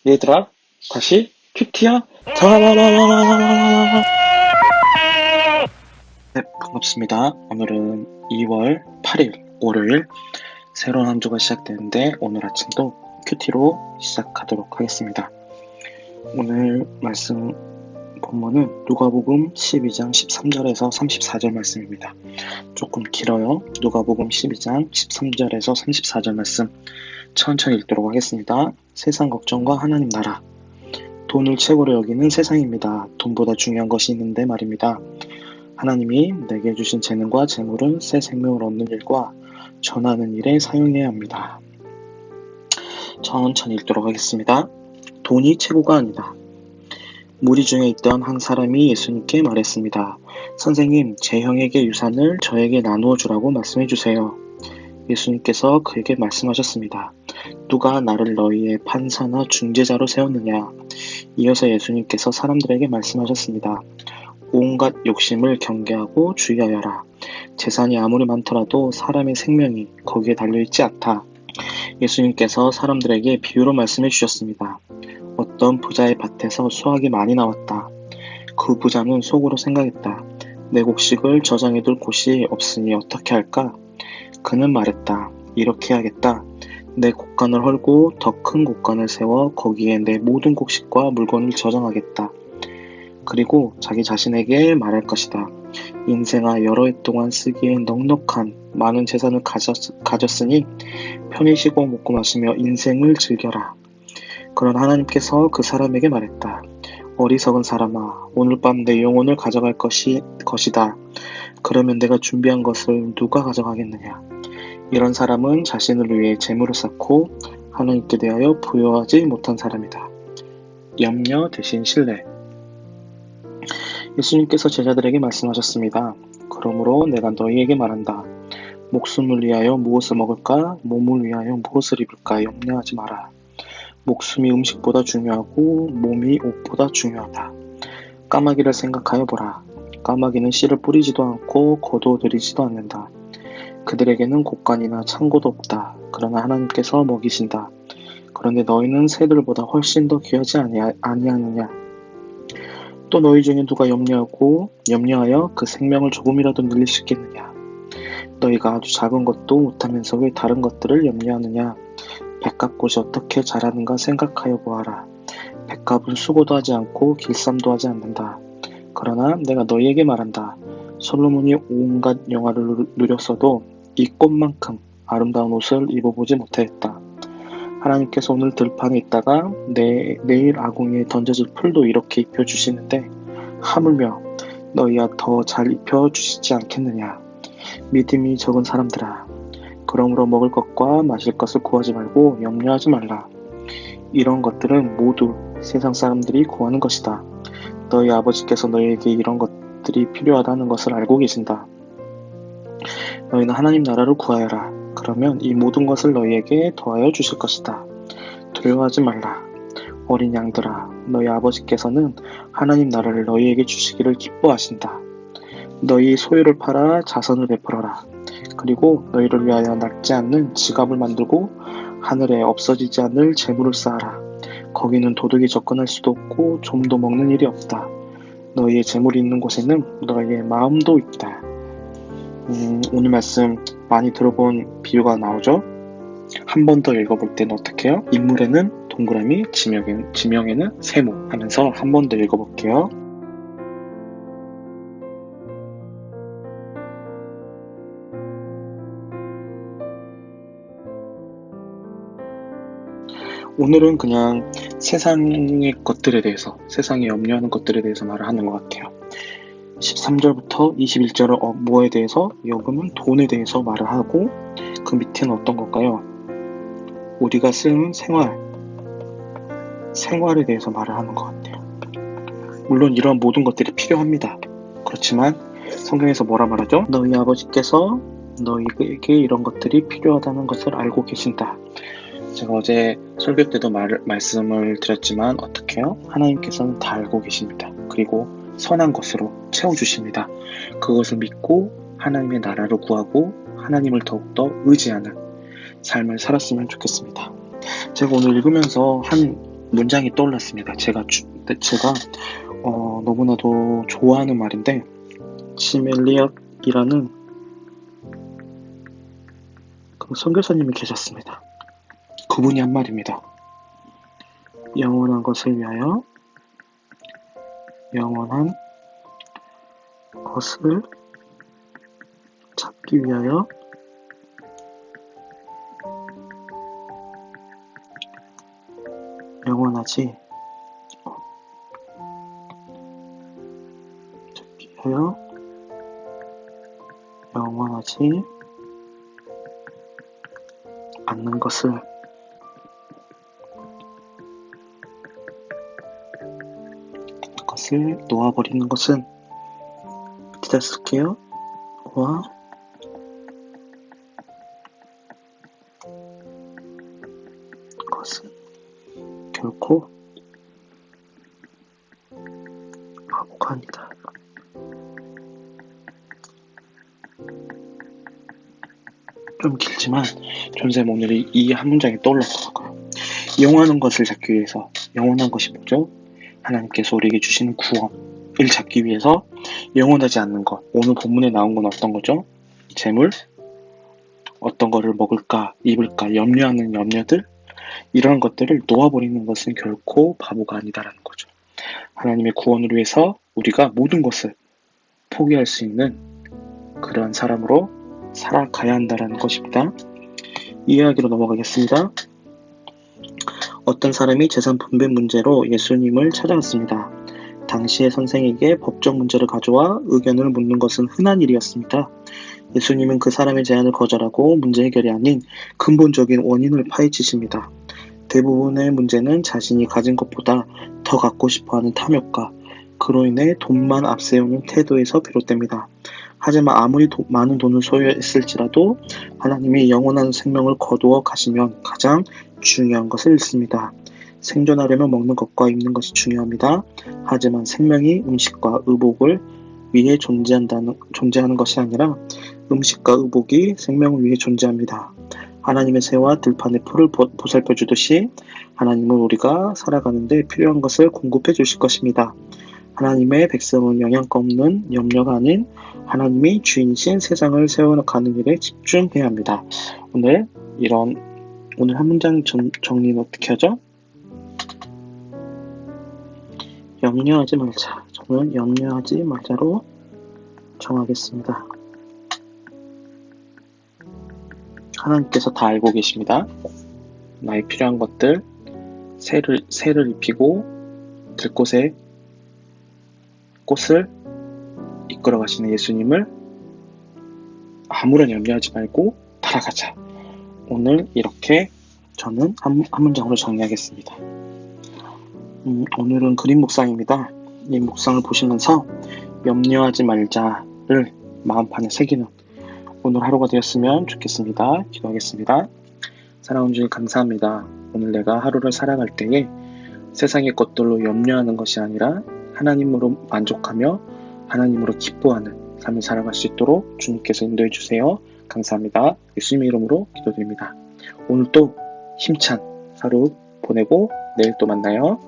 얘들아, 다시 큐티야? 자라라라라라라라라. 네, 반갑습니다. 오늘은 2월 8일 월요일 새로운 한 주가 시작되는데 오늘 아침도 큐티로 시작하도록 하겠습니다. 오늘 말씀 본문은 누가복음 12장 13절에서 34절 말씀입니다. 조금 길어요. 누가복음 12장 13절에서 34절 말씀 천천히 읽도록 하겠습니다. 세상 걱정과 하나님 나라. 돈을 최고로 여기는 세상입니다. 돈보다 중요한 것이 있는데 말입니다. 하나님이 내게 주신 재능과 재물은 새 생명을 얻는 일과 전하는 일에 사용해야 합니다. 천천히 읽도록 하겠습니다. 돈이 최고가 아니다. 무리 중에 있던 한 사람이 예수님께 말했습니다. 선생님, 제 형에게 유산을 저에게 나누어 주라고 말씀해 주세요. 예수님께서 그에게 말씀하셨습니다. 누가 나를 너희의 판사나 중재자로 세웠느냐? 이어서 예수님께서 사람들에게 말씀하셨습니다. 온갖 욕심을 경계하고 주의하여라. 재산이 아무리 많더라도 사람의 생명이 거기에 달려있지 않다. 예수님께서 사람들에게 비유로 말씀해 주셨습니다. 어떤 부자의 밭에서 수확이 많이 나왔다. 그 부자는 속으로 생각했다. 내 곡식을 저장해둘 곳이 없으니 어떻게 할까? 그는 말했다. 이렇게 해야겠다. 내 곡간을 헐고 더 큰 곡간을 세워 거기에 내 모든 곡식과 물건을 저장하겠다. 그리고 자기 자신에게 말할 것이다. 인생아, 여러 해 동안 쓰기엔 넉넉한 많은 재산을 가졌으니 편히 쉬고 먹고 마시며 인생을 즐겨라. 그런 하나님께서 그 사람에게 말했다. 어리석은 사람아, 오늘 밤 내 영혼을 가져갈 것이다. 그러면 내가 준비한 것을 누가 가져가겠느냐? 이런 사람은 자신을 위해 재물을 쌓고 하나님께 대하여 부여하지 못한 사람이다. 염려 대신 신뢰. 예수님께서 제자들에게 말씀하셨습니다. 그러므로 내가 너희에게 말한다. 목숨을 위하여 무엇을 먹을까? 몸을 위하여 무엇을 입을까? 염려하지 마라. 목숨이 음식보다 중요하고 몸이 옷보다 중요하다. 까마귀를 생각하여 보라. 까마귀는 씨를 뿌리지도 않고 거두어들이지도 않는다. 그들에게는 곡간이나 창고도 없다. 그러나 하나님께서 먹이신다. 그런데 너희는 새들보다 훨씬 더 귀하지 아니하느냐? 또 너희 중에 누가 염려하여 그 생명을 조금이라도 늘릴 수 있겠느냐? 너희가 아주 작은 것도 못하면서 왜 다른 것들을 염려하느냐? 백합꽃이 어떻게 자라는가 생각하여 보아라. 백합은 수고도 하지 않고 길쌈도 하지 않는다. 그러나 내가 너희에게 말한다. 솔로몬이 온갖 영화를 누렸어도 이 꽃만큼 아름다운 옷을 입어보지 못하였다. 하나님께서 오늘 들판에 있다가 내일 아궁이에 던져질 풀도 이렇게 입혀주시는데 하물며 너희야 더 잘 입혀주시지 않겠느냐. 믿음이 적은 사람들아, 그러므로 먹을 것과 마실 것을 구하지 말고 염려하지 말라. 이런 것들은 모두 세상 사람들이 구하는 것이다. 너희 아버지께서 너희에게 이런 것들이 필요하다는 것을 알고 계신다. 너희는 하나님 나라를 구하여라. 그러면 이 모든 것을 너희에게 더하여 주실 것이다. 두려워하지 말라. 어린 양들아, 너희 아버지께서는 하나님 나라를 너희에게 주시기를 기뻐하신다. 너희 소유를 팔아 자선을 베풀어라. 그리고 너희를 위하여 낡지 않는 지갑을 만들고 하늘에 없어지지 않을 재물을 쌓아라. 거기는 도둑이 접근할 수도 없고 좀도 먹는 일이 없다. 너희의 재물이 있는 곳에는 너희의 마음도 있다. 오늘 말씀 많이 들어본 비유가 나오죠? 한 번 더 읽어볼 때는 어떻게 해요? 인물에는 동그라미, 지명에는 세모 하면서 한 번 더 읽어볼게요. 오늘은 그냥 세상의 것들에 대해서, 세상에 염려하는 것들에 대해서 말을 하는 것 같아요. 13절부터 21절은 뭐에 대해서, 여금은 돈에 대해서 말을 하고 그 밑에는 어떤 걸까요? 우리가 쓰는 생활에 대해서 말을 하는 것 같아요. 물론 이러한 모든 것들이 필요합니다. 그렇지만 성경에서 뭐라 말하죠? 너희 아버지께서 너희에게 이런 것들이 필요하다는 것을 알고 계신다. 제가 어제 설교 때도 말씀을 드렸지만 어떻게 해요? 하나님께서는 다 알고 계십니다. 그리고 선한 것으로 채워주십니다. 그것을 믿고 하나님의 나라를 구하고 하나님을 더욱더 의지하는 삶을 살았으면 좋겠습니다. 제가 오늘 읽으면서 한 문장이 떠올랐습니다. 제가 너무나도 좋아하는 말인데, 짐 엘리엇이라는 그 선교사님이 계셨습니다. 그분이 한 말입니다. 영원한 것을 위하여 영원한 것을 찾기 위하여 영원하지 찾기 위하여 영원하지 않는 것을 놓아버리는 것은 기다 쓸게요. 와 것은 결코 바보가 아니다. 좀 길지만 전쌤 오늘 이 한 문장이 떠올랐더라고요. 영원한 것을 찾기 위해서, 영원한 것이 뭐죠? 하나님께서 우리에게 주시는 구원을 찾기 위해서 영원하지 않는 것, 오늘 본문에 나온 건 어떤 거죠? 재물, 어떤 거를 먹을까, 입을까 염려하는 염려들, 이러한 것들을 놓아버리는 것은 결코 바보가 아니다라는 거죠. 하나님의 구원을 위해서 우리가 모든 것을 포기할 수 있는 그러한 사람으로 살아가야 한다라는 것입니다. 이 이야기로 넘어가겠습니다. 어떤 사람이 재산 분배 문제로 예수님을 찾아갔습니다. 당시의 선생에게 법적 문제를 가져와 의견을 묻는 것은 흔한 일이었습니다. 예수님은 그 사람의 제안을 거절하고 문제 해결이 아닌 근본적인 원인을 파헤치십니다. 대부분의 문제는 자신이 가진 것보다 더 갖고 싶어하는 탐욕과 그로 인해 돈만 앞세우는 태도에서 비롯됩니다. 하지만 아무리 많은 돈을 소유했을지라도 하나님이 영원한 생명을 거두어 가시면 가장 중요한 것을 잃습니다. 생존하려면 먹는 것과 입는 것이 중요합니다. 하지만 생명이 음식과 의복을 위해 존재하는 것이 아니라 음식과 의복이 생명을 위해 존재합니다. 하나님의 새와 들판의 풀을 보살펴 주듯이 하나님은 우리가 살아가는데 필요한 것을 공급해 주실 것입니다. 하나님의 백성은 영양가 없는 염려가 아닌 하나님이 주인이신 세상을 세워가는 일에 집중해야 합니다. 오늘 한 문장 정리는 어떻게 하죠? 염려하지 말자. 저는 염려하지 말자로 정하겠습니다. 하나님께서 다 알고 계십니다. 나의 필요한 것들, 새를 입히고 들꽃에 꽃을 이끌어 가시는 예수님을 아무런 염려하지 말고 따라가자. 오늘 이렇게 저는 한 문장으로 정리하겠습니다. 오늘은 그림 묵상입니다. 이 묵상을 보시면서 염려하지 말자를 마음판에 새기는 오늘 하루가 되었으면 좋겠습니다. 기도하겠습니다. 사랑하는 주님 감사합니다. 오늘 내가 하루를 살아갈 때에 세상의 것들로 염려하는 것이 아니라 하나님으로 만족하며 하나님으로 기뻐하는 삶을 살아갈 수 있도록 주님께서 인도해 주세요. 감사합니다. 예수님의 이름으로 기도드립니다. 오늘 또 힘찬 하루 보내고 내일 또 만나요.